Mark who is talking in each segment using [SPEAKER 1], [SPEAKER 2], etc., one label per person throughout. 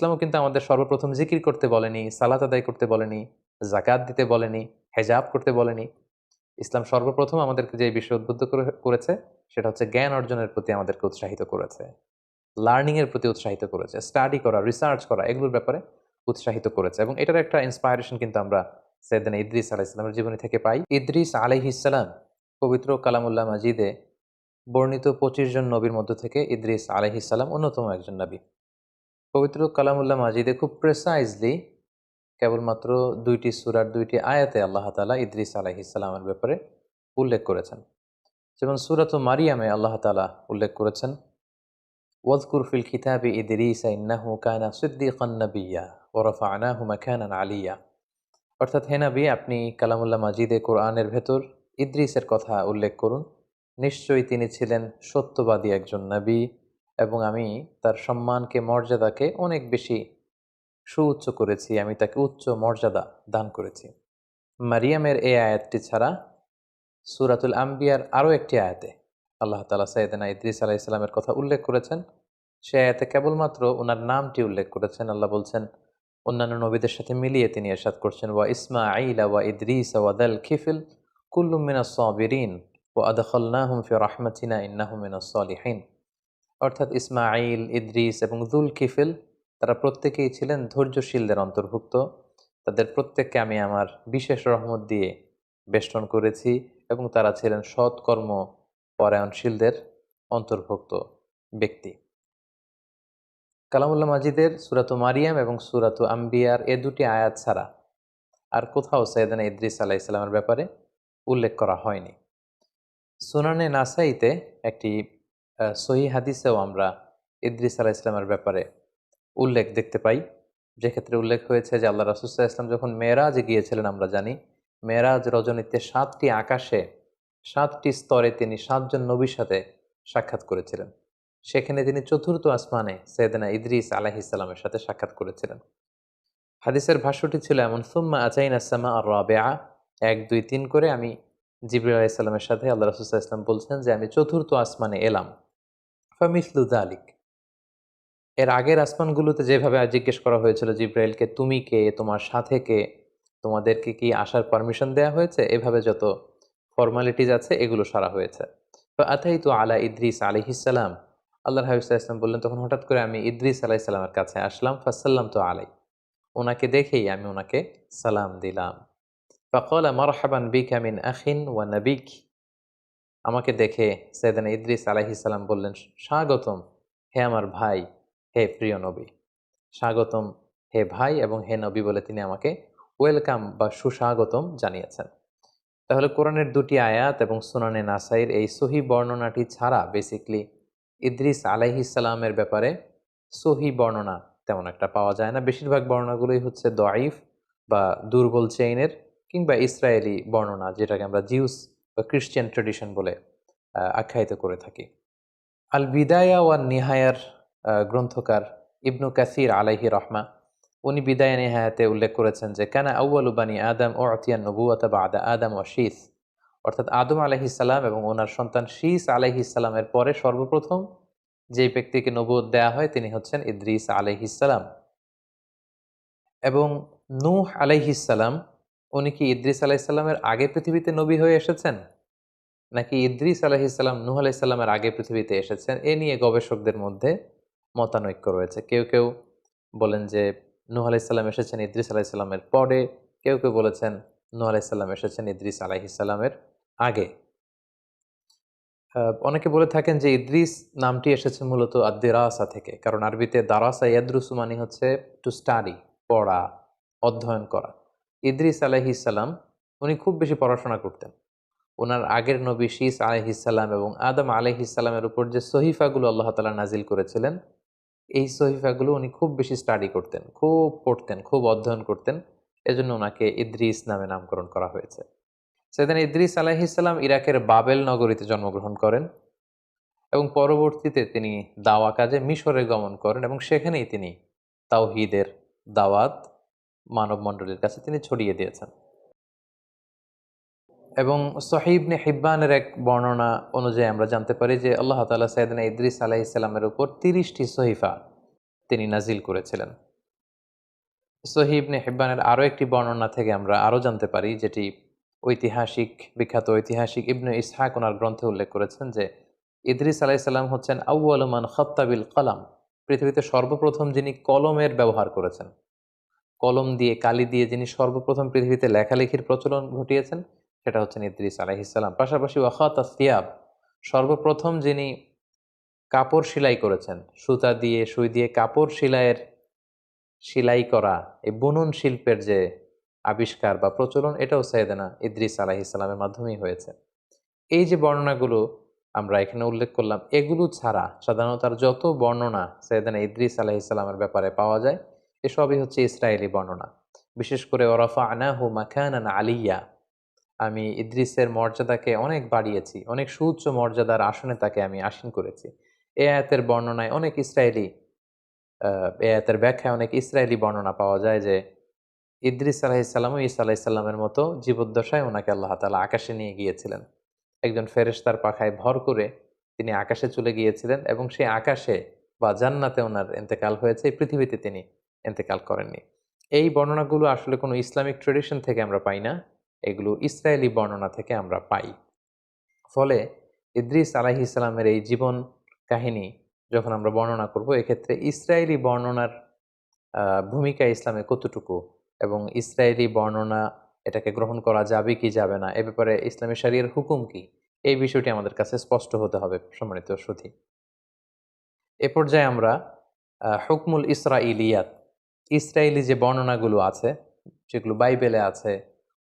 [SPEAKER 1] ইসলামও কিন্তু আমাদের সর্বপ্রথম জিকির করতে বলেনি, সালাত আদায় করতে বলেনি, জাকাত দিতে বলেনি, হেজাব করতে বলেনি। ইসলাম সর্বপ্রথম আমাদেরকে যে বিষয়ে উদ্বুদ্ধ করেছে সেটা হচ্ছে জ্ঞান অর্জনের প্রতি আমাদেরকে উৎসাহিত করেছে, লার্নিং এর প্রতি উৎসাহিত করেছে, স্টাডি করা, রিসার্চ করা, এগুলোর ব্যাপারে উৎসাহিত করেছে। এবং এটার একটা ইন্সপায়ারেশন কিন্তু আমরা সৈয়দনা ইদ্রিস আলাইহিস সালামের জীবনী থেকে পাই। ইদ্রিস আলাইহিস সালাম পবিত্র কালামুল্লাহ মাজিদে বর্ণিত 25 জন নবীর মধ্য থেকে ইদ্রিস আলাইহিস সালাম অন্যতম একজন নবী। পবিত্র কালামুল্লাহ মাজিদে খুব প্রেসাইজলি কেবলমাত্র 2টি সূরার 2টি আয়াতে আল্লাহ তাআলা ইদ্রিস আলাইহিস সালামের ব্যাপারে উল্লেখ করেছেন। যেমন সূরাত মারিয়ামে আল্লাহ তাআলা উল্লেখ করেছেন, ওয়াজকুর ফিল কিতাবি ইদ্রিস ইন্নাহু কানা সিদ্দীকান নাবিয়্যা ওয়া রাফা'নাহু মাকানান আলিয়্যা। অর্থাৎ হে নবী, আপনি কালামুল্লাহ মাজিদে কোরআনের ভেতর ইদ্রিসের কথা উল্লেখ করুন। নিশ্চয়ই তিনি ছিলেন সত্যবাদী একজন নবী এবং আমি তার সম্মানকে, মর্যাদাকে অনেক বেশি সুউচ্চ করেছি, আমি তাকে উচ্চ মর্যাদা দান করেছি। মারিয়ামের এই আয়াতটি ছাড়া সূরাতুল আম্বিয়ার আরও একটি আয়াতে আল্লাহ তাআলা সাইয়েদনা ইদ্রিস আলাইহিস সালামের কথা উল্লেখ করেছেন। সে আয়াতে কেবলমাত্র ওনার নামটি উল্লেখ করেছেন। আল্লাহ বলছেন, অন্যান্য নবীদের সাথে মিলিয়ে তিনি ইরশাদ করছেন, ওয়া ইসমাঈলা ওয়া ইদ্রিস ওয়া দাল কিফল কুল্লুম মিনাস সাবিরিন ওয়া আদখালনাহুম ফি রাহমাতিনা ইন্নাহুম মিনাস সালিহিন। অর্থাৎ ইসমাঈল, ইদ্রিস এবং যুল কিফল তারা প্রত্যেকেই ছিলেন ধৈর্যশীলদের অন্তর্ভুক্ত। তাদের প্রত্যেককে আমি আমার বিশেষ রহমত দিয়ে বেষ্টন করেছি এবং তারা ছিলেন সৎকর্ম পরায়ণশীলদের অন্তর্ভুক্ত ব্যক্তি। কালামুল্লাহ মাজিদের সূরাতু মারিয়াম এবং সূরাতু আম্বিয়ার এ দুটি আয়াত ছাড়া আর কোথাও সাইয়েদনা ইদ্রিস আলাইহিস সালামের ব্যাপারে উল্লেখ করা হয়নি। সুনানে নাসাইতে একটি সহিহ হাদিসেও আমরা ইদ্রিস আলাইহিস সালামের ব্যাপারে উল্লেখ দেখতে পাই, যেক্ষেত্রে উল্লেখ হয়েছে যে আল্লাহ রাসূল সাল্লাল্লাহু আলাইহি ওয়াসাল্লাম যখন মেরাজে গিয়েছিলেন, আমরা জানি মেরাজ রজনীতে 7টি আকাশে 7টি স্তরে তিনি 7 জন নবীর সাথে সাক্ষাৎ করেছিলেন। সেখানে তিনি চতুর্থ আসমানে সাইয়েদনা ইদ্রিস আলাইহিস সালামের সাথে সাক্ষাৎ করেছিলেন। হাদিসের ভাষ্যটি ছিল এমন, সুম্মা আতাইনা সামা আর রাবিআ, 1 2 3 করে আমি জিবরিল আলাইহিস সালামের সাথে আল্লাহ রাসূল সাল্লাল্লাহু আলাইহি ওয়াসাল্লাম বলছেন যে আমি চতুর্থ আসমানে এলাম। ফামিসলু যালিক, এর আগের আসমানগুলোতে যেভাবে জিজ্ঞেস করা হয়েছিল জিব্রাইলকে, তুমি কে, তোমার সাথে কে, তোমাদেরকে কি আসার পারমিশন দেয়া হয়েছে, এভাবে যত ফর্মালিটিজ আছে এগুলো সারা হয়েছে। তো আতাইতু আলা ইদ্রিস আলাইহিস সালাম, আল্লাহর হাবিব সাল্লাল্লাহু আলাইহি ওয়াসাল্লাম বললেন, তখন হঠাৎ করে আমি ইদ্রিস আলাইহিস সালামের কাছে আসলাম। ফাসাল্লামতু আলাই, ওনাকে দেখেই আমি ওনাকে সালাম দিলাম। ফাকালা মারহাবান বিকা মিন আখিন ওয়া নাবিক, আমাকে দেখে সাইয়েদনা ইদ্রিস আলাইহিস সালাম বললেন, স্বাগতম হে আমার ভাই, হে প্রিয় নবী। স্বাগতম হে ভাই এবং হে নবী বলে তিনি আমাকে ওয়েলকাম বা সুস্বাগতম জানিয়েছেন। তাহলে কোরআনের 2টি আয়াত এবং সুনানে নাসাইর এই সহি বর্ণনাটি ছাড়া বেসিকলি ইদ্রিস আলাইহিস সালামের ব্যাপারে সহি বর্ণনা তেমন একটা পাওয়া যায় না। বেশিরভাগ বর্ণনাগুলোই হচ্ছে দয়ীফ বা দুর্বল চেইনের কিংবা ইসরায়েলি বর্ণনা, যেটাকে আমরা জিউস বা ক্রিশ্চিয়ান ট্রেডিশন বলে আখ্যায়িত করে থাকি। আল বিদায়া ওয়ান নিহায়ার গ্রন্থকার ইবনু কাসির আলাইহি রহমা, উনি বিদায়া নিহায়াতে উল্লেখ করেছেন যে কানা আউয়ালু বানি আদম উতিয়ান নবুওয়াতা বাদা আদম ওয়া শীস, অর্থাৎ আদম আলাইহিস সালাম এবং ওনার সন্তান শীস আলাইহিস সালামের পরে সর্বপ্রথম যে ব্যক্তিকে নবুয়ত দেয়া হয় তিনি হচ্ছেন ইদ্রিস আলাইহিস সালাম। এবং নূহ আলাইহিস সালাম, উনি কি ইদ্রিস আলাইহিস সালামের আগে পৃথিবীতে নবী হয়ে এসেছেন, নাকি ইদ্রিস আলাইহিস সালাম নূহ আলাইহিস সালামের আগে পৃথিবীতে এসেছেন, এ নিয়ে গবেষকদের মধ্যে মতানৈক্য রয়েছে। কেউ কেউ বলেন যে নূহ আলাইহিস সালাম এসেছেন ইদ্রিস আলাইহিস সালামের পরে, কেউ কেউ বলেছেন নূহ আলাইহিস সালাম এসেছেন ইদ্রিস আলাইহিস সালামের আগে। অনেকে বলে থাকেন যে ইদ্রিস নামটি এসেছে মূলত আদ-দিরাসা থেকে, কারণ আরবিতে দারাসা ইয়াদরুসু মানে হচ্ছে টু স্টাডি, পড়া, অধ্যয়ন করা। ইদ্রিস আলাইহিস সালাম উনি খুব বেশি পড়াশোনা করতেন। ওনার আগের নবী শীস আলাইহিস সালাম এবং আদম আলাইহিস সালামের উপর যে সহিফাগুলো আল্লাহ তাআলা নাজিল করেছিলেন, এই সহিফাগুলো উনি খুব বেশি স্টাডি করতেন, খুব পড়তেন, খুব অধ্যয়ন করতেন। এজন্য ওনাকে ইদ্রিস নামে নামকরণ করা হয়েছে। সাইয়েদনা ইদ্রিস আলাইহিস সালাম ইরাকের বাবেল নগরীতে জন্মগ্রহণ করেন এবং পরবর্তীতে তিনি দাওয়া কাজে মিশরে গমন করেন এবং সেখানেই তিনি তাওহীদের দাওয়াত মানব মণ্ডলীর কাছে তিনি ছড়িয়ে দিয়েছেন। এবং সহিহ ইবনে হিব্বানের এক বর্ণনা অনুযায়ী আমরা জানতে পারি যে আল্লাহ তাআলা সাইয়েদনা ইদ্রিস আলাইহিস সালামের উপর 30টি সহিফা তিনি নাজিল করেছিলেন। সহিহ ইবনে হিব্বানের আরও একটি বর্ণনা থেকে আমরা আরও জানতে পারি, যেটি বিখ্যাত ঐতিহাসিক ইবনে ইসহাক ওনার গ্রন্থে উল্লেখ করেছেন, যে ইদ্রিস আলাইসাল্লাম হচ্ছেন আউয়ালু মান খাত্তাবিল কালাম, পৃথিবীতে সর্বপ্রথম যিনি কলমের ব্যবহার করেছেন, কলম দিয়ে কালি দিয়ে যিনি সর্বপ্রথম পৃথিবীতে লেখালেখির প্রচলন ঘটিয়েছেন, সেটা হচ্ছেন ইদ্রিস আলাইহিসসালাম। পাশাপাশি ওয়াখাতা সিয়াব, সর্বপ্রথম যিনি কাপড় সেলাই করেছেন, সুতা দিয়ে সুই দিয়ে কাপড় সেলাই করা, এই বুনন শিল্পের যে আবিষ্কার বা প্রচলন, এটাও সাইয়েদনা ইদ্রিস আলাইহিসসালামের মাধ্যমেই হয়েছে। এই যে বর্ণনাগুলো আমরা এখানে উল্লেখ করলাম, এগুলো ছাড়া সাধারণত আর যত বর্ণনা সাইয়েদনা ইদ্রিস আলাইহিসসালামের ব্যাপারে পাওয়া যায়, এসবই হচ্ছে ইসরায়েলি বর্ণনা। বিশেষ করে ওয়ারাফা'নাহু মাকানান আলিয়্যা, আমি ইদ্রিসের মর্যাদাকে অনেক বাড়িয়েছি, অনেক সুউচ্চ মর্যাদার আসনে তাকে আমি আসীন করেছি। এ আয়াতের বর্ণনায় অনেক ইসরায়েলি এ আয়াতের ব্যাখ্যায় অনেক ইসরায়েলি বর্ণনা পাওয়া যায় যে ইদ্রিস আলাইহিসসালাম ও ঈসা আলাইহিসসালামের মতো জীবদ্দশায় ওনাকে আল্লাহ তাআলা আকাশে নিয়ে গিয়েছিলেন। একজন ফেরেশতার পাখায় ভর করে তিনি আকাশে চলে গিয়েছিলেন, এবং সেই আকাশে বা জান্নাতে ওনার ইন্তেকাল হয়েছে, এই পৃথিবীতে তিনি ইন্তেকাল করেননি। এই বর্ণনাগুলো আসলে কোনো ইসলামিক ট্রেডিশন থেকে আমরা পাই না, এগুলো ইসরায়েলি বর্ণনা থেকে আমরা পাই। ফলে ইদ্রিস আলাইহিসসালামের এই জীবন কাহিনী যখন আমরা বর্ণনা করব, এক্ষেত্রে ইসরায়েলি বর্ণনার ভূমিকা ইসলামে কতটুকু, এবং ইসরায়েলি বর্ণনা এটাকে গ্রহণ করা যাবে কি যাবে না, এ ব্যাপারে ইসলামী শরিয়ার হুকুম কি, এই বিষয়টি আমাদের কাছে স্পষ্ট হতে হবে সম্মানিত সুধী। এ পর্যায়ে আমরা হুকমুল ইসরাইলিয়াত, ইসরায়েলি যে বর্ণনাগুলো আছে, যেগুলো বাইবেলে আছে,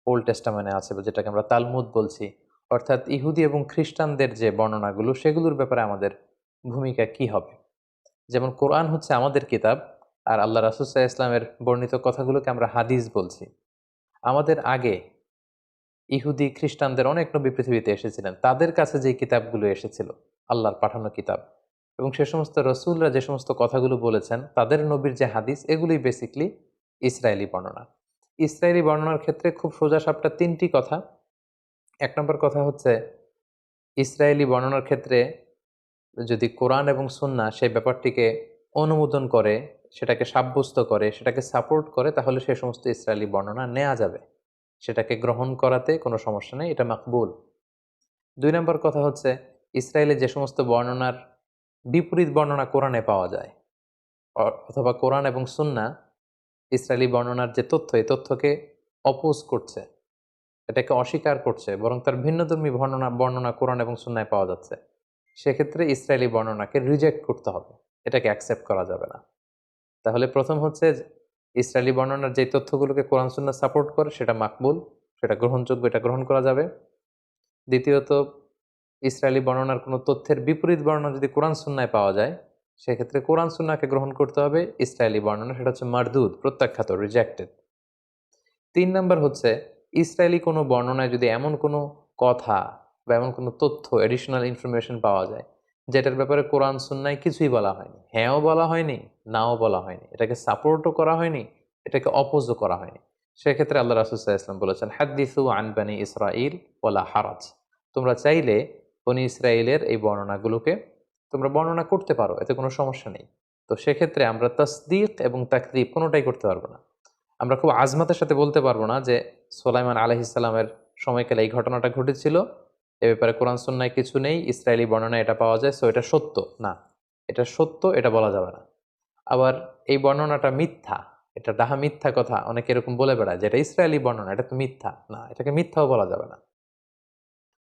[SPEAKER 1] ওল্ড টেস্টামেন্টে আছে, বা যেটাকে আমরা তালমুদ বলছি, অর্থাৎ ইহুদি এবং খ্রিস্টানদের যে বর্ণনাগুলো, সেগুলোর ব্যাপারে আমাদের ভূমিকা কি হবে। যেমন কোরআন হচ্ছে আমাদের কিতাব, আর আল্লাহ রাসূল সাল্লাল্লাহু আলাইহি ওয়াসাল্লামের বর্ণিত কথাগুলোকে আমরা হাদিস বলছি। আমাদের আগে ইহুদি খ্রিস্টানদের অনেক নবী পৃথিবীতে এসেছিলেন, তাদের কাছে যে কিতাবগুলো এসেছিল, আল্লাহর পাঠানো কিতাব, এবং সে সমস্ত রসুলরা যে সমস্ত কথাগুলো বলেছেন, তাদের নবীর যে হাদিস, এগুলোই বেসিকলি ইসরায়েলি বর্ণনা। ইসরায়েলি বর্ণনার ক্ষেত্রে খুব সোজাসাপটা তিনটি কথা। এক নম্বর কথা হচ্ছে, ইসরায়েলি বর্ণনার ক্ষেত্রে যদি কোরআন এবং সুন্নাহ সেই ব্যাপারটিকে অনুমোদন করে, সেটাকে সাব্যস্ত করে, সেটাকে সাপোর্ট করে, তাহলে সে সমস্ত ইসরায়েলি বর্ণনা নেওয়া যাবে, সেটাকে গ্রহণ করাতে কোনো সমস্যা নেই, এটা মাকবুল। দুই নম্বর কথা হচ্ছে, ইসরায়েলে যে সমস্ত বর্ণনার বিপরীত বর্ণনা কোরআনে পাওয়া যায়, অথবা কোরআন এবং সুন্নাহ ইসরায়েলি বর্ণনার যে তথ্য, এই তথ্যকে অপোজ করছে, এটাকে অস্বীকার করছে, বরং তার ভিন্নধর্মী বর্ণনা কোরআন এবং সুন্নায় পাওয়া যাচ্ছে, সেক্ষেত্রে ইসরায়েলি বর্ণনাকে রিজেক্ট করতে হবে, এটাকে অ্যাকসেপ্ট করা যাবে না। তাহলে প্রথম হচ্ছে, ইসরায়েলি বর্ণনার যে তথ্যগুলোকে কোরআন সুন্নাহ সাপোর্ট করে, সেটা মাকবুল, সেটা গ্রহণযোগ্য, এটা গ্রহণ করা যাবে। দ্বিতীয়ত, ইসরায়েলি বর্ণনার কোনো তথ্যের বিপরীত বর্ণনা যদি কোরআন সুন্নায় পাওয়া যায়, সেক্ষেত্রে কোরআন সুন্নাহকে গ্রহণ করতে হবে, ইসরায়েলি বর্ণনা সেটা হচ্ছে মারদুদ, প্রত্যাখ্যাত, রিজেক্টেড। তিন নম্বর হচ্ছে, ইসরায়েলি কোনো বর্ণনায় যদি এমন কোনো কথা বা এমন কোনো তথ্য, এডিশনাল ইনফরমেশন পাওয়া যায়, যেটার ব্যাপারে কোরআন সুন্নায় কিছুই বলা হয়নি, হ্যাঁও বলা হয়নি, নাও বলা হয়নি, এটাকে সাপোর্টও করা হয়নি, এটাকে অপোজও করা হয়নি, সেক্ষেত্রে আল্লাহ রাসূল সাল্লাল্লাহু আলাইহি ওয়াসাল্লাম বলেছেন, হাদ্দিসু আন বানি ইসরাঈল ওয়ালা হারাজ, তোমরা চাইলে বনি ইসরায়েলের এই বর্ণনাগুলোকে তোমরা বর্ণনা করতে পারো, এতে কোনো সমস্যা নেই। তো সেক্ষেত্রে আমরা তাসদীক এবং তাকযীব কোনোটাই করতে পারবো না। আমরা খুব আজমাতের সাথে বলতে পারবো না যে সুলাইমান আলাইহিসসালামের সময়কালে এই ঘটনাটা ঘটেছিল, এ ব্যাপারে কোরআন সুন্নায় কিছু নেই, ইসরায়েলি বর্ণনায় এটা পাওয়া যায়, সো এটা সত্য না, এটা সত্য, এটা বলা যাবে না। আবার এই বর্ণনাটা মিথ্যা, এটা ডাহা মিথ্যা কথা অনেকে এরকম বলে বেড়ায়, যে এটা ইসরায়েলি বর্ণনা, এটা তো মিথ্যা না, এটাকে মিথ্যাও বলা যাবে না।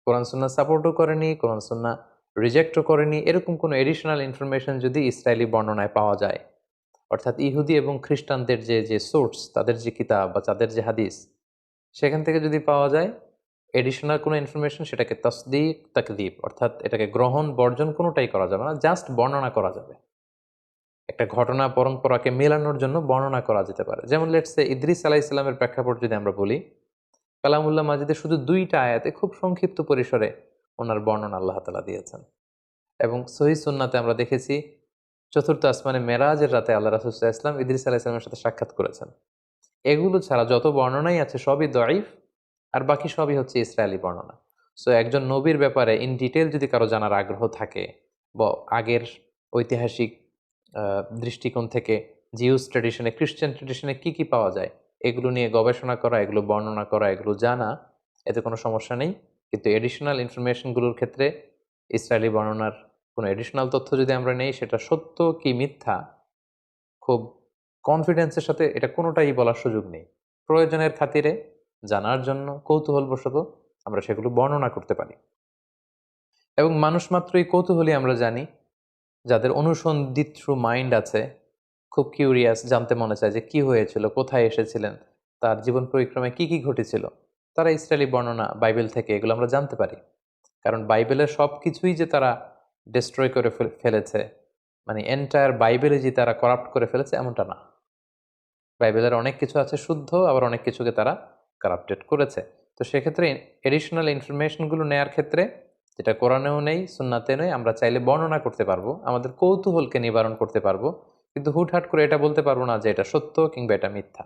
[SPEAKER 1] কোরআন সুন্নাহ সাপোর্টও করেনি, কোরআন সুন্নাহ রিজেক্টও করেনি, এরকম কোনো এডিশনাল ইনফরমেশন যদি ইসরায়েলি বর্ণনায় পাওয়া যায়, অর্থাৎ ইহুদি এবং খ্রিস্টানদের যে সোর্স, তাদের যে কিতাব বা তাদের যে হাদিস, সেখান থেকে যদি পাওয়া যায় এডিশনাল কোনো ইনফরমেশন, সেটাকে তাসদীক তাকযীব, অর্থাৎ এটাকে গ্রহণ বর্জন কোনোটাই করা যাবে না, জাস্ট বর্ণনা করা যাবে। একটা ঘটনা পরম্পরাকে মেলানোর জন্য বর্ণনা করা যেতে পারে। যেমন লেটস সে ইদ্রিস আলাইহিস সালামের প্রেক্ষাপট যদি আমরা বলি, কালামুল্লাহ মাজিদে শুধু ২টা আয়াতে খুব সংক্ষিপ্ত পরিসরে ওনার বর্ণনা আল্লাহ তাআলা দিয়েছেন, এবং সহিহ সুন্নাতে আমরা দেখেছি চতুর্থ আসমানে মেরাজের রাতে আল্লাহ রাসূল সাল্লাল্লাহু আলাইহি ওয়াসাল্লাম ইদ্রিস আলাইহিস সালামের সাথে সাক্ষাৎ করেছেন। এগুলো ছাড়া যত বর্ণনাই আছে সবই দঈফ, আর বাকি সবই হচ্ছে ইসরায়েলি বর্ণনা। সো একজন নবীর ব্যাপারে ইন ডিটেইল যদি কারো জানার আগ্রহ থাকে, বা আগের ঐতিহাসিক দৃষ্টিকোণ থেকে জিউস ট্রেডিশনে, খ্রিস্টান ট্রেডিশনে কি কি পাওয়া যায় এগুলো নিয়ে গবেষণা করা, এগুলো বর্ণনা করা, এগুলো জানা, এতে কোনো সমস্যা নেই। কিন্তু এডিশনাল ইনফরমেশনগুলোর ক্ষেত্রে ইসরায়েলি বর্ণনার কোনো এডিশনাল তথ্য যদি আমরা নেই, সেটা সত্য কি মিথ্যা খুব কনফিডেন্সের সাথে এটা কোনোটাই বলার সুযোগ নেই। প্রয়োজনের খাতিরে জানার জন্য কৌতূহলবশত আমরা সেগুলো বর্ণনা করতে পারি। এবং মানুষ মাত্রই কৌতূহলী আমরা জানি, যাদের অনুসন্ধিৎসু মাইন্ড আছে, খুব কিউরিয়াস, জানতে মনে চায় যে কি হয়েছিল, কোথায় এসেছিলেন, তার জীবন পরিক্রমায় কি কি ঘটেছিল, তারা ইসরায়েলি বর্ণনা বাইবেল থেকে এগুলো আমরা জানতে পারি। কারণ বাইবেলের সব কিছুই যে তারা ডিস্ট্রয় করে ফেলেছে, মানে এন্টায়ার বাইবেলে যে তারা করাপ্ট করে ফেলেছে এমনটা না। বাইবেলের অনেক কিছু আছে শুদ্ধ, আবার অনেক কিছুকে তারা কারাপ্টেড করেছে। তো সেক্ষেত্রে এডিশনাল ইনফরমেশনগুলো নেয়ার ক্ষেত্রে, যেটা কোরআনেও নেই সুন্নাতে নেই, আমরা চাইলে বর্ণনা করতে পারবো, আমাদের কৌতূহলকে নিবারণ করতে পারবো, কিন্তু হুটহাট করে এটা বলতে পারবো না যে এটা সত্য কিংবা এটা মিথ্যা।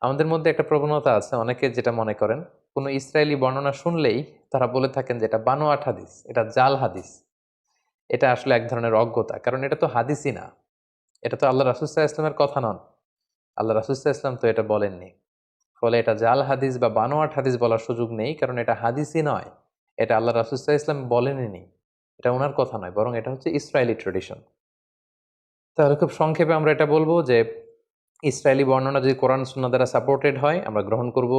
[SPEAKER 1] আমাদের মধ্যে একটা প্রবণতা আছে, অনেকে যেটা মনে করেন, কোনো ইসরায়েলি বর্ণনা শুনলেই তারা বলে থাকেন যে এটা বানোয়াট হাদিস, এটা জাল হাদিস। এটা আসলে এক ধরনের অজ্ঞতা, কারণ এটা তো হাদিসই না, এটা তো আল্লাহ রাসূল সাল্লাল্লাহু আলাইহি ওয়াসাল্লামের কথা নন, আল্লাহ রাসূল সাল্লাল্লাহু আলাইহি ওয়াসাল্লাম তো এটা বলেননি। ফলে এটা জাল হাদিস বা বানোয়াট হাদিস বলার সুযোগ নেই, কারণ এটা হাদিসই নয়, এটা আল্লাহ রাসূল সাল্লাল্লাহু আলাইহি ওয়াসাল্লাম বলেননি, এটা ওনার কথা নয়, বরং এটা হচ্ছে ইসরায়েলি ট্রেডিশন। তাহলে খুব সংক্ষেপে আমরা এটা বলবো যে ইসরায়েলি বর্ণনা যদি কোরআন সুন্নাহ দ্বারা সাপোর্টেড হয় আমরা গ্রহণ করব,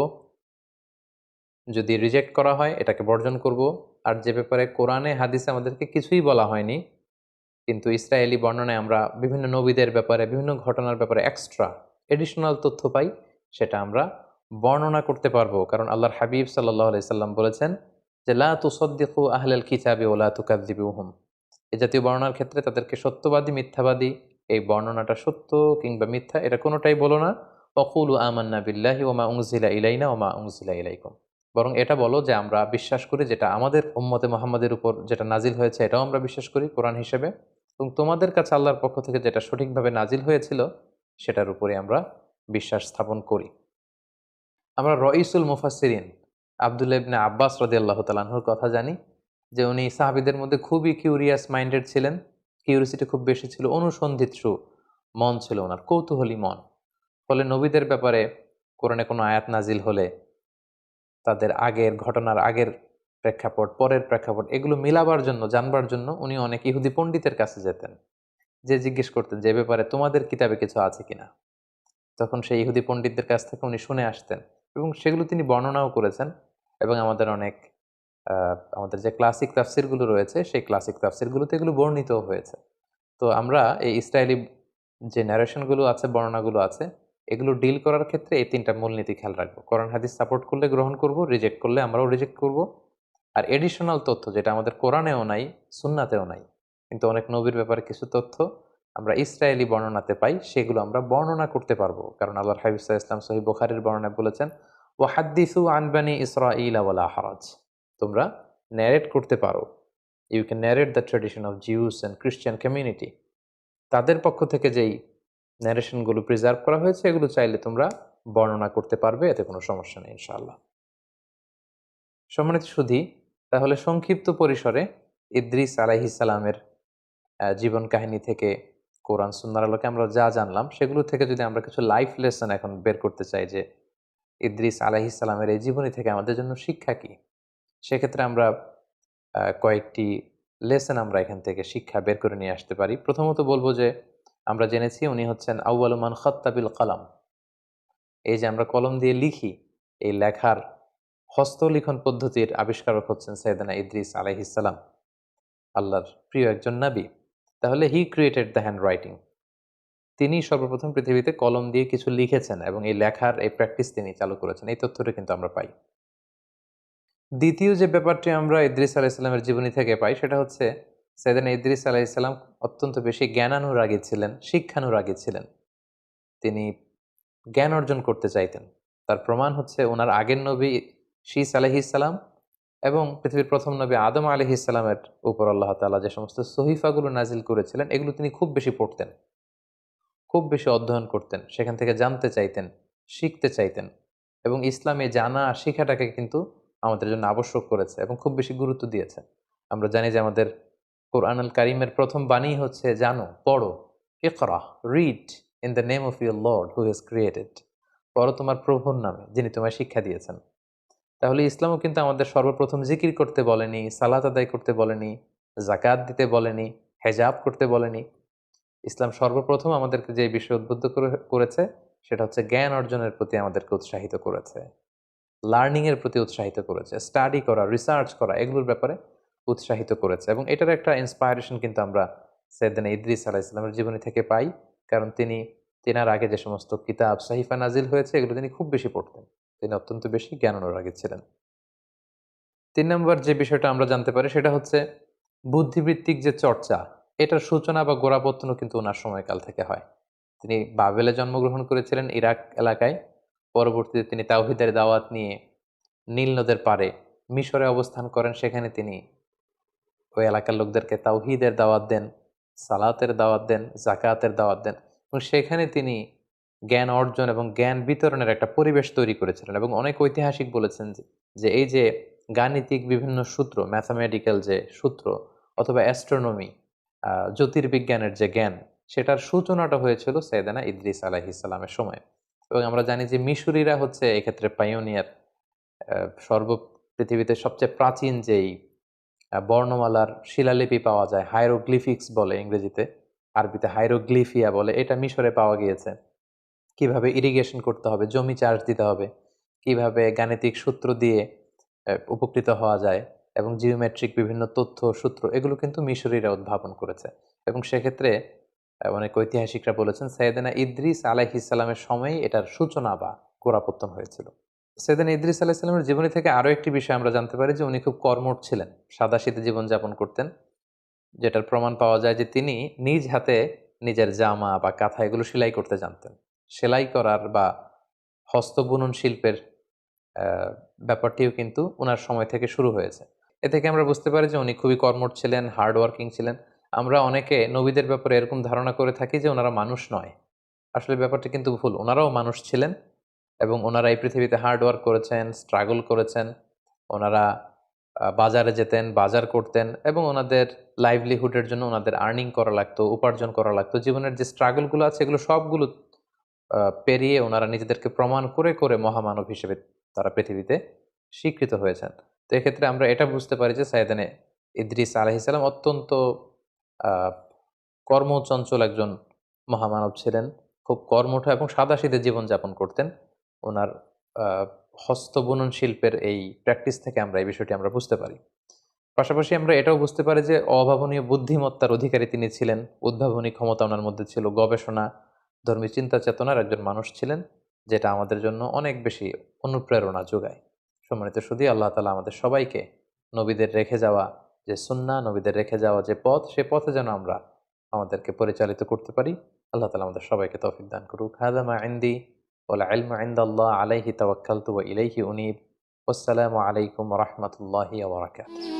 [SPEAKER 1] যদি রিজেক্ট করা হয় এটাকে বর্জন করব। আর যে ব্যাপারে কোরআনে হাদিসে আমাদেরকে কিছুই বলা হয়নি, কিন্তু ইসরায়েলি বর্ণনায় আমরা বিভিন্ন নবীদের ব্যাপারে, বিভিন্ন ঘটনার ব্যাপারে এক্সট্রা এডিশনাল তথ্য পাই, সেটা আমরা বর্ণনা করতে পারবো। কারণ আল্লাহর হাবিব সাল্লাল্লাহু আলাইহি সাল্লাম বলেছেন যে লা তুসাদ্দিকু আহলাল কিতাবি ওয়া লা তুকাযযিবুহুম, এই জাতীয় বর্ণনার ক্ষেত্রে তাদেরকে সত্যবাদী মিথ্যাবাদী, এই বর্ণনাটা সত্য কিংবা মিথ্যা এটা কোনোটাই বলো না। ওয়াকুলু আমান্না বিল্লাহি ওয়া মা উনজিলা ইলাইনা ওয়া মা উনজিলা ইলাইকুম, বরং এটা বলো যে আমরা বিশ্বাস করি যেটা আমাদের উম্মতে মুহাম্মাদের উপর যেটা নাজিল হয়েছে এটাও আমরা বিশ্বাস করি কোরআন হিসেবে, এবং তোমাদের কাছে আল্লাহর পক্ষ থেকে যেটা সঠিকভাবে নাজিল হয়েছিল সেটার উপরে আমরা বিশ্বাস স্থাপন করি। আমরা রইসুল মুফাসসিরিন আব্দুল্লাহ ইবনে আব্বাস রাদিয়াল্লাহু তাআলা আনহুর কথা জানি যে উনি সাহাবীদের মধ্যে খুবই কিউরিয়াস মাইন্ডেড ছিলেন, কিউরিয়াসিটি খুব বেশি ছিল, অনুসন্ধিৎসু মন ছিল ওনার, কৌতূহলী মন। ফলে নবীদের ব্যাপারে কোরআনে কোনো আয়াত নাজিল হলে তাদের আগের ঘটনার আগের প্রেক্ষাপট, পরের প্রেক্ষাপট এগুলো মিলাবার জন্য, জানবার জন্য উনি অনেক ইহুদি পণ্ডিতের কাছে যেতেন, যে জিজ্ঞেস করতেন যে ব্যাপারে তোমাদের কিতাবে কিছু আছে কিনা। তখন সেই ইহুদি পণ্ডিতদের কাছ থেকে উনি শুনে আসতেন এবং সেগুলো তিনি বর্ণনাও করেছেন। এবং আমাদের অনেক আমাদের যে ক্লাসিক তাফসিরগুলো রয়েছে সেই ক্লাসিক তাফসিরগুলোতে এগুলো বর্ণিতও হয়েছে। তো আমরা এই ইসরায়েলি যে ন্যারেশনগুলো আছে, বর্ণনাগুলো আছে, এগুলো ডিল করার ক্ষেত্রে এই তিনটা মূলনীতি খেয়াল রাখবো। কোরআন হাদিস সাপোর্ট করলে গ্রহণ করব, রিজেক্ট করলে আমরাও রিজেক্ট করব। আর এডিশনাল তথ্য যেটা আমাদের কোরআনেও নাই, সুন্নাতেও নাই, কিন্তু অনেক নবীর ব্যাপারে কিছু তথ্য আমরা ইসরায়েলি বর্ণনাতে পাই, সেগুলো আমরা বর্ণনা করতে পারবো। কারণ আল্লাহর হাবিব সাল্লাল্লাহু আলাইহি ওয়াসাল্লাম সহিহ বুখারীর বর্ণনায় বলেছেন ওয়াহাদ্দিসু আন বানি ইসরাঈল ওয়ালা হারাজ, তোমরা ন্যারেট করতে পারো, you can narrate the tradition of Jews and Christian community. তাদের পক্ষ থেকে যেই ন্যারেশনগুলো প্রিজার্ভ করা হয়েছে এগুলো চাইলে তোমরা বর্ণনা করতে পারবে, এতে কোনো সমস্যা নেই ইনশাআল্লাহ। সম্মানিত সুধী, তাহলে সংক্ষিপ্ত পরিসরে ইদ্রিস আলাইহিস সালামের জীবন কাহিনী থেকে কোরআন সুন্নাহর আলোকে আমরা যা জানলাম, সেগুলো থেকে যদি আমরা কিছু লাইফ লেসন এখন বের করতে চাই যে ইদ্রিস আলাইহিস সালামের এই জীবনী থেকে আমাদের জন্য শিক্ষা কি, সেক্ষেত্রে আমরা কয়েকটি লেসন আমরা এখান থেকে শিক্ষা বের করে নিয়ে আসতে পারি। প্রথমত বলবো যে আমরা জেনেছি উনি হচ্ছেন আউয়ালু মান খাত্তা বিল কলম, এই যে আমরা কলম দিয়ে লিখি, এই লেখার হস্তলিখন পদ্ধতির আবিষ্কারক হচ্ছেন সাইয়েদনা ইদ্রিস আলাইহিস সালাম, আল্লাহর প্রিয় একজন নবী। তাহলে হি ক্রিয়েটেড দ্য হ্যান্ড রাইটিং, তিনি সর্বপ্রথম পৃথিবীতে কলম দিয়ে কিছু লিখেছেন এবং এই লেখার এই প্র্যাকটিস তিনি চালু করেছেন, এই তথ্যটা কিন্তু আমরা পাই। দ্বিতীয় যে ব্যাপারটি আমরা ইদ্রিস আলাইহিসসালামের জীবনী থেকে পাই সেটা হচ্ছে সাইয়েদনা ইদ্রিস আলাইহিসসালাম অত্যন্ত বেশি জ্ঞানানুরাগী ছিলেন, শিক্ষানুরাগী ছিলেন। তিনি জ্ঞান অর্জন করতে চাইতেন। তার প্রমাণ হচ্ছে ওনার আগের নবী শীস আলাইহিসসালাম এবং পৃথিবীর প্রথম নবী আদম আলাইহিসসালামের উপর আল্লাহ তাআলা যে সমস্ত সহিফাগুলো নাজিল করেছিলেন এগুলো তিনি খুব বেশি পড়তেন, খুব বেশি অধ্যয়ন করতেন, সেখান থেকে জানতে চাইতেন, শিখতে চাইতেন। এবং ইসলামে জানা শিখাটাকে কিন্তু আমাদের জন্য আবশ্যক করেছে এবং খুব বেশি গুরুত্ব দিয়েছে। আমরা জানি যে আমাদের কোরআনুল কারীমের প্রথম বাণী হচ্ছে জানো, পড়ো, ইকরা, read. In the name of your lord who has created, পড়ো তোমার প্রভুর নামে যিনি তোমায় শিক্ষা দিয়েছেন। তাহলে ইসলামও কিন্তু আমাদের সর্বপ্রথম জিকির করতে বলেনি, সালাত আদায় করতে বলেনি, জাকাত দিতে বলেনি, হেজাব করতে বলেনি। ইসলাম সর্বপ্রথম আমাদেরকে যে বিষয়ে উদ্বুদ্ধ করেছে সেটা হচ্ছে জ্ঞান অর্জনের প্রতি আমাদেরকে উৎসাহিত করেছে, লার্নিং এর প্রতি উৎসাহিত করেছে, স্টাডি করা, রিসার্চ করা, এগুলোর ব্যাপারে উৎসাহিত করেছে। এবং এটার একটা ইন্সপায়ারেশন কিন্তু আমরা সাইয়েদনা ইদ্রিস আলাইহিস সালামের জীবনী থেকে পাই। কারণ তেনার আগে যে সমস্ত কিতাব সাহিফা নাজিল হয়েছে এগুলো তিনি খুব বেশি পড়তেন। তিনি অত্যন্ত বেশি জ্ঞান অনুরাগী ছিলেন। ৩ নম্বর যে বিষয়টা আমরা জানতে পারি সেটা হচ্ছে বুদ্ধিবৃত্তিক যে চর্চা, এটার সূচনা বা গোড়াপত্তনও কিন্তু ওনার সময়কাল থেকে হয়। তিনি বাবেলে জন্মগ্রহণ করেছিলেন ইরাক এলাকায়। পরবর্তীতে তিনি তাওহীদের দাওয়াত নিয়ে নীল নদের পাড়ে মিশরে অবস্থান করেন। সেখানে তিনি ওই এলাকার লোকদেরকে তাওহীদের দাওয়াত দেন, সালাতের দাওয়াত দেন, যাকাতের দাওয়াত দেন এবং সেখানে তিনি জ্ঞান অর্জন এবং জ্ঞান বিতরণের একটা পরিবেশ তৈরি করেছিলেন। এবং অনেক ঐতিহাসিক বলেছেন যে এই যে গাণিতিক বিভিন্ন সূত্র, ম্যাথামেটিক্যাল যে সূত্র অথবা অ্যাস্ট্রোনমি, জ্যোতির্বিজ্ঞানের যে জ্ঞান, সেটার সূচনাটা হয়েছিল সাইয়েদনা ইদ্রিস আলাইহিস সালামের সময়। এবং আমরা জানি যে মিশরীরা হচ্ছে এক্ষেত্রে পাইওনিয়ার। পৃথিবীতে সবচেয়ে প্রাচীন যেই বর্ণমালার শিলালিপি পাওয়া যায়, হাইরোগ্লিফিক্স বলে ইংরেজিতে, আরবিতে হাইরোগ্লিফিয়া বলে, এটা মিশরে পাওয়া গিয়েছে। কিভাবে ইরিগেশন করতে হবে, জমি চাষ দিতে হবে, কিভাবে গাণিতিক সূত্র দিয়ে উপকৃত হওয়া যায় এবং জিওমেট্রিক বিভিন্ন তথ্য সূত্র, এগুলো কিন্তু মিশরীরা উদ্ভাবন করেছে। এবং সেক্ষেত্রে অনেক ঐতিহাসিকরা বলেছেন সাইয়েদনা ইদ্রিস আলাইহিস সালামের সময়ই এটার সূচনা বা গোড়াপত্তন হয়েছিল। সাইয়েদনা ইদ্রিস আলাইহিস সালামের জীবনী থেকে আরও একটি বিষয় আমরা জানতে পারি যে উনি খুব কর্মঠ ছিলেন, সাদাসিধে জীবনযাপন করতেন। যেটার প্রমাণ পাওয়া যায় যে তিনি নিজ হাতে নিজের জামা বা কাঁথা এগুলো সেলাই করতে জানতেন। সেলাই করার বা হস্তবুনন শিল্পের ব্যাপারটিও কিন্তু উনার সময় থেকে শুরু হয়েছে। এ থেকে আমরা বুঝতে পারি যে উনি খুবই কর্মঠ ছিলেন, হার্ড ওয়ার্কিং ছিলেন। আমরা অনেকে নবীদের ব্যাপারে এরকম ধারণা করে থাকি যে ওনারা মানুষ নয়। আসলে ব্যাপারটা কিন্তু ভুল। ওনারাও মানুষ ছিলেন এবং ওনারা এই পৃথিবীতে হার্ড ওয়ার্ক করেছেন, স্ট্রাগল করেছেন। ওনারা বাজারে যেতেন, বাজার করতেন এবং ওনাদের লাইভলিহুডের জন্য ওনাদের আর্নিং করা লাগতো, উপার্জন করা লাগতো। জীবনের যে স্ট্রাগলগুলো আছে এগুলো সবগুলো পেরিয়ে ওনারা নিজেদেরকে প্রমাণ করে করে মহামানব হিসেবে তারা পৃথিবীতে স্বীকৃত হয়েছেন। তো এক্ষেত্রে আমরা এটা বুঝতে পারি যে সাইয়েদনা ইদ্রিস আলাইহিস সালাম অত্যন্ত আহ, কর্মচঞ্চল একজন মহামানব ছিলেন। খুব কর্মঠ এবং সাদাসিধে জীবনযাপন করতেন। ওনার হস্তবুনন শিল্পের এই প্র্যাকটিস থেকে আমরা এই বিষয়টি আমরা বুঝতে পারি। পাশাপাশি আমরা এটাও বুঝতে পারি যে অভাবনীয় বুদ্ধিমত্তার অধিকারী তিনি ছিলেন। উদ্ভাবনী ক্ষমতা ওনার মধ্যে ছিল, গবেষণা, ধর্মী চিন্তা চেতনার একজন মানুষ ছিলেন, যেটা আমাদের জন্য অনেক বেশি অনুপ্রেরণা যোগায়। সম্মানিত শুধু আল্লাহ তাআলা আমাদের সবাইকে নবীদের রেখে যাওয়া যে সুন্নাহ, নবীদের রেখে যাওয়া যে পথ, সে পথে যেন আমরা আমাদেরকে পরিচালিত করতে পারি। আল্লাহ তাআলা আমাদের সবাইকে তৌফিক দান করুক। হাযা মা ইনদি ওয়াল ইলমু ইনদাল্লাহ আলাইহি তাওয়াক্কালতু ওয়া ইলাইহি উনীব। ওয়াসসালামু আলাইকুম ওয়া রাহমাতুল্লাহি ওয়া বারাকাতুহু।